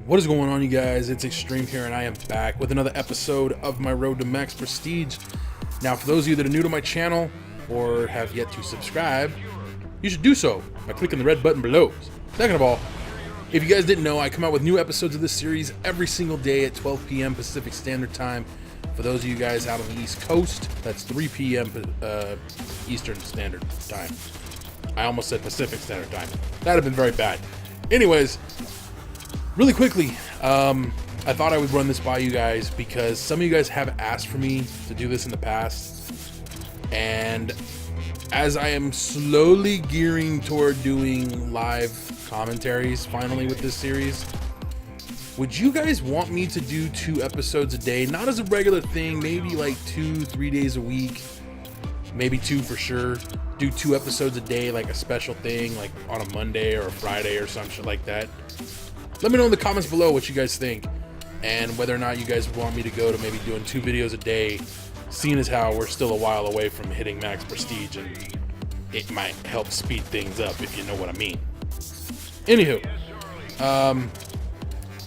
What is going on, you guys? It's Extreme here, and I am back with another episode of my Road to Max Prestige. Now, for those of you that are new to my channel or have yet to subscribe, you should do so by clicking the red button below. Second of all, if you guys didn't know, I come out with new episodes of this series every single day at 12 p.m. Pacific Standard Time. For those of you guys out on the East Coast, that's 3 p.m. Eastern Standard Time. I almost said Pacific Standard Time. That'd have been very bad. Anyways, really quickly, I thought I would run this by you guys because some of you guys have asked for me to do this in the past. And as I am slowly gearing toward doing live commentaries finally with this series, would you guys want me to do 2 episodes a day? Not as a regular thing, maybe like 2-3 days a week, maybe 2 for sure. Do 2 episodes a day, like a special thing, like on a Monday or a Friday or some shit like that. Let me know in the comments below what you guys think and whether or not you guys want me to go to maybe doing 2 videos a day, seeing as how we're still a while away from hitting max prestige, and it might help speed things up, if you know what I mean. Anywho,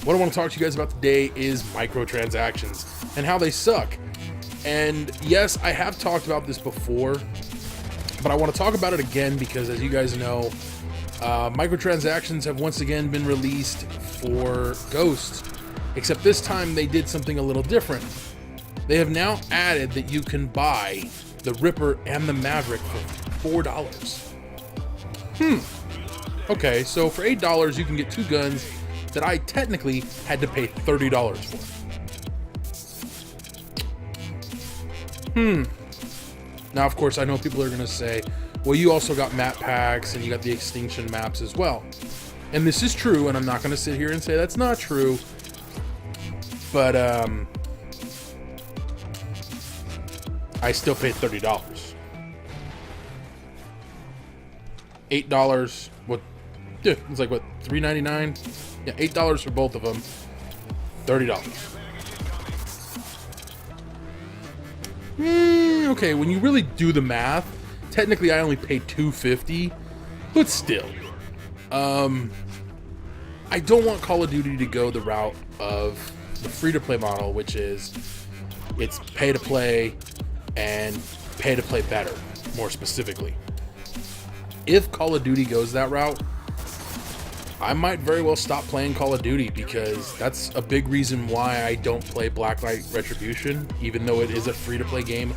what I want to talk to you guys about today is microtransactions and how they suck. And yes, I have talked about this before, but I want to talk about it again because, as you guys know, microtransactions have once again been released for Ghost, except this time they did something a little different. They have now added that you can buy the Ripper and the Maverick for $4. Okay, so for $8 you can get 2 guns that I technically had to pay $30 for. Now, of course, I know people are going to say, well, you also got map packs and you got the extinction maps as well. And this is true, and I'm not going to sit here and say that's not true. But I still paid $30. $8, what? Dude, it's like, what, $3.99? Yeah, $8 for both of them. $30. Okay, when you really do the math, technically I only paid $2.50, but still. I don't want Call of Duty to go the route of the free-to-play model, which is it's pay-to-play and pay-to-play better, more specifically. If Call of Duty goes that route, I might very well stop playing Call of Duty, because that's a big reason why I don't play Blacklight Retribution, even though it is a free-to-play game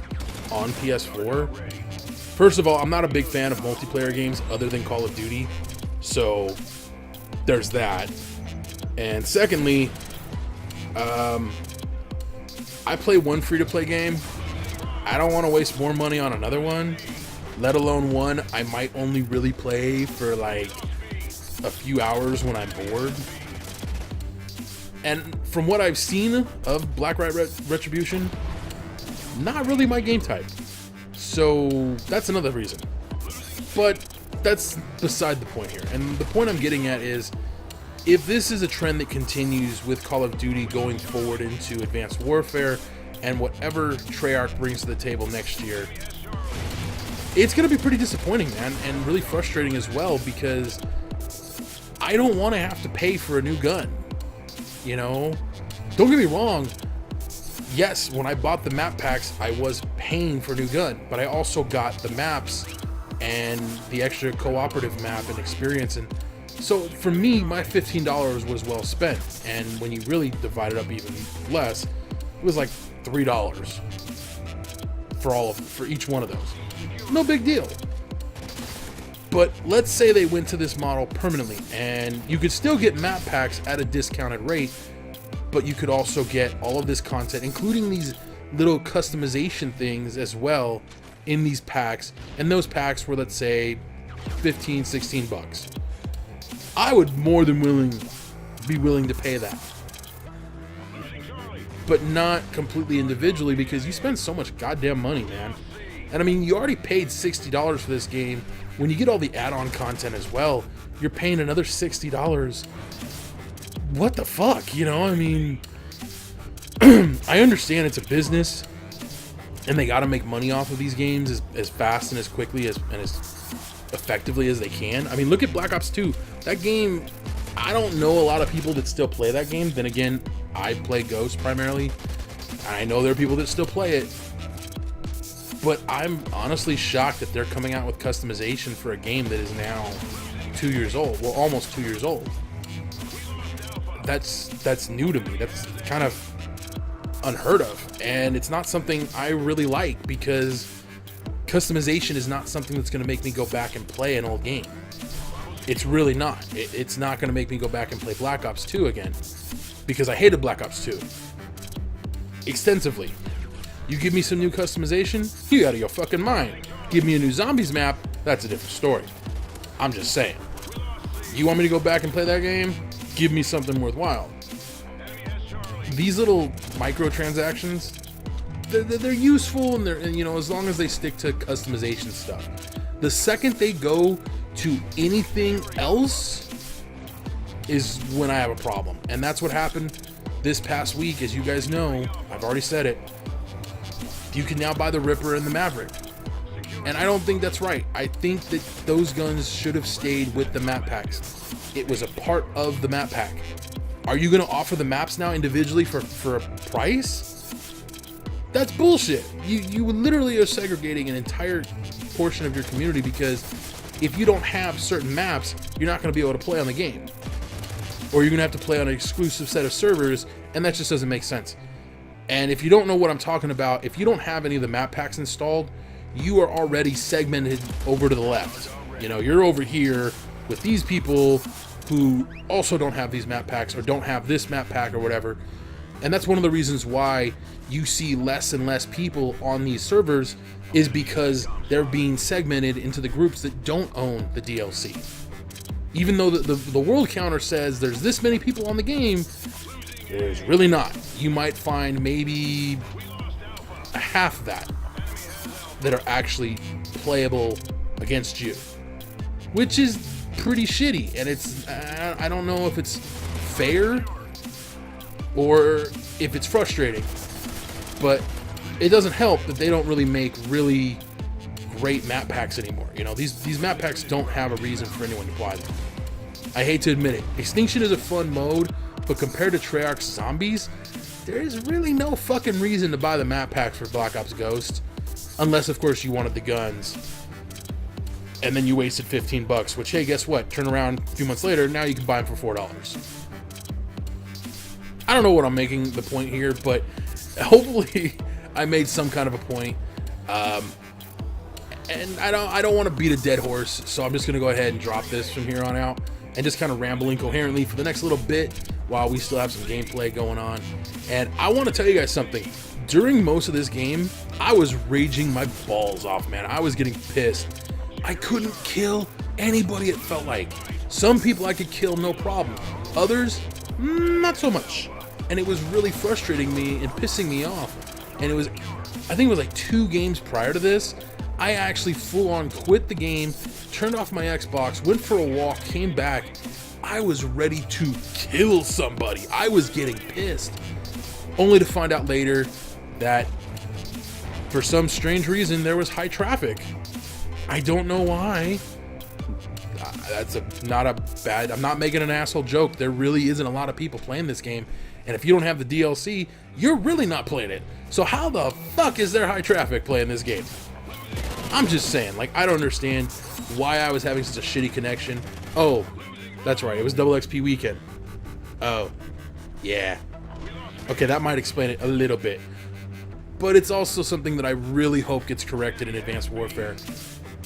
on PS4. First of all, I'm not a big fan of multiplayer games other than Call of Duty, so there's that. And secondly, I play one free-to-play game. I don't want to waste more money on another one, let alone one I might only really play for like a few hours when I'm bored. And from what I've seen of Blacklight Retribution, not really my game type. So that's another reason. But that's beside the point here. And the point I'm getting at is, if this is a trend that continues with Call of Duty going forward into Advanced Warfare and whatever Treyarch brings to the table next year, it's going to be pretty disappointing, man, and really frustrating as well, because I don't want to have to pay for a new gun. You know, don't get me wrong. Yes, when I bought the map packs, I was paying for a new gun, but I also got the maps and the extra cooperative map and experience. And so for me, my $15 was well spent. And when you really divide it up even less, it was like $3 for each one of those. No big deal. But let's say they went to this model permanently, and you could still get map packs at a discounted rate, but you could also get all of this content, including these little customization things as well, in these packs. And those packs were, let's say, $15-16. I would more than be willing to pay that, but not completely individually, because you spend so much goddamn money, man. And I mean, you already paid $60 for this game. When you get all the add-on content as well, you're paying another $60. What the fuck, you know? I mean, I understand it's a business and they got to make money off of these games as fast and as quickly and as effectively as they can. I mean, look at Black Ops 2. That game, I don't know a lot of people that still play that game. Then again, I play Ghost primarily. I know there are people that still play it. But I'm honestly shocked that they're coming out with customization for a game that is now 2 years old. Well, almost 2 years old. That's new to me. That's kind of unheard of. And it's not something I really like, because customization is not something that's going to make me go back and play an old game. It's really not. It's not going to make me go back and play Black Ops 2 again, because I hated Black Ops 2 extensively. You give me some new customization, you out of your fucking mind. Give me a new zombies map, that's a different story. I'm just saying. You want me to go back and play that game? Give me something worthwhile. These little microtransactions, they're useful, and they're, you know, as long as they stick to customization stuff. The second they go to anything else is when I have a problem. And that's what happened this past week. As you guys know, I've already said it, you can now buy the Ripper and the Maverick. And I don't think that's right. I think that those guns should have stayed with the map packs. It was a part of the map pack. Are you going to offer the maps now individually for a price? That's bullshit. You literally are segregating an entire portion of your community, because if you don't have certain maps, you're not going to be able to play on the game. Or you're going to have to play on an exclusive set of servers, and that just doesn't make sense. And if you don't know what I'm talking about, if you don't have any of the map packs installed, you are already segmented over to the left. You know, you're over here with these people who also don't have these map packs, or don't have this map pack or whatever. And that's one of the reasons why you see less and less people on these servers, is because they're being segmented into the groups that don't own the DLC. Even though the world counter says there's this many people on the game, there's really not. You might find maybe half that are actually playable against you, which is pretty shitty. And it's, I don't know if it's fair or if it's frustrating, but it doesn't help that they don't really make really great map packs anymore. You know, these map packs don't have a reason for anyone to buy them. I hate to admit it. Extinction is a fun mode, but compared to Treyarch's Zombies, there is really no fucking reason to buy the map packs for Black Ops Ghost, unless of course you wanted the guns, and then you wasted $15, which, hey, guess what? Turn around a few months later, now you can buy them for $4. I don't know what I'm making the point here, but hopefully I made some kind of a point. And I don't want to beat a dead horse, so I'm just going to go ahead and drop this from here on out and just kind of ramble incoherently for the next little bit while we still have some gameplay going on. And I want to tell you guys something. During most of this game, I was raging my balls off, man. I was getting pissed. I couldn't kill anybody, it felt like. Some people I could kill no problem. Others, not so much. And it was really frustrating me and pissing me off. And it was, I think it was like 2 games prior to this, I actually full on quit the game, turned off my Xbox, went for a walk, came back. I was ready to kill somebody. I was getting pissed. Only to find out later that for some strange reason there was high traffic. I don't know why. I'm not making an asshole joke. There really isn't a lot of people playing this game. And if you don't have the DLC, you're really not playing it. So how the fuck is there high traffic playing this game? I'm just saying, like, I don't understand why I was having such a shitty connection. Oh, that's right, it was Double XP weekend. Oh, yeah. Okay, that might explain it a little bit. But it's also something that I really hope gets corrected in Advanced Warfare.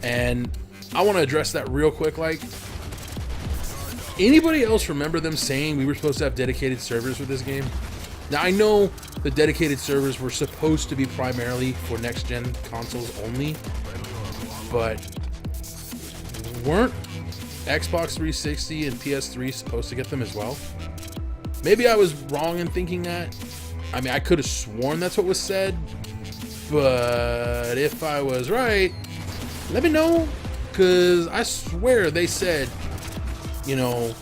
And I want to address that real quick. Like, anybody else remember them saying we were supposed to have dedicated servers for this game? Now, I know the dedicated servers were supposed to be primarily for next-gen consoles only, but weren't Xbox 360 and PS3 supposed to get them as well? Maybe I was wrong in thinking that. I mean, I could have sworn that's what was said, but if I was right, let me know, because I swear they said, you know,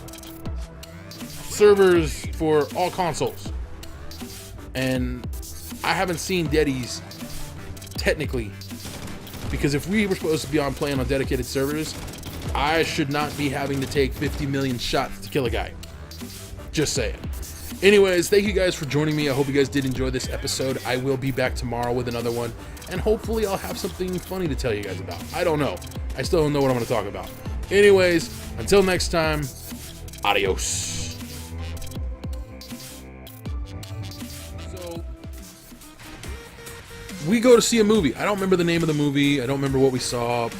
servers for all consoles. And I haven't seen Deddies technically, because if we were supposed to be playing on dedicated servers, I should not be having to take 50 million shots to kill a guy. Just saying. Anyways, thank you guys for joining me. I hope you guys did enjoy this episode. I will be back tomorrow with another one, and hopefully I'll have something funny to tell you guys about. I don't know. I still don't know what I'm going to talk about. Anyways, until next time, adios. So, we go to see a movie. I don't remember the name of the movie. I don't remember what we saw.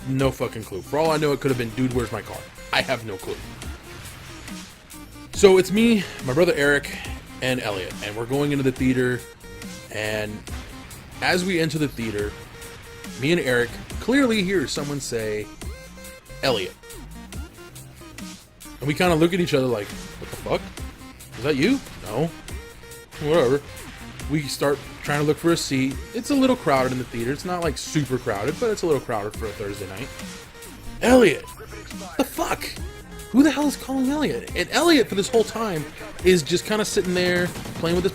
No fucking clue. For all I know, it could have been Dude, Where's My Car? I have no clue. So it's me, my brother Eric, and Elliot, and we're going into the theater, and as we enter the theater, me and Eric clearly hear someone say, Elliot. And we kind of look at each other like, what the fuck? Is that you? No. Whatever. We start trying to look for a seat. It's a little crowded in the theater. It's not like super crowded, but it's a little crowded for a Thursday night. Elliot! What the fuck? Who the hell is calling Elliot? And Elliot, for this whole time, is just kind of sitting there playing with his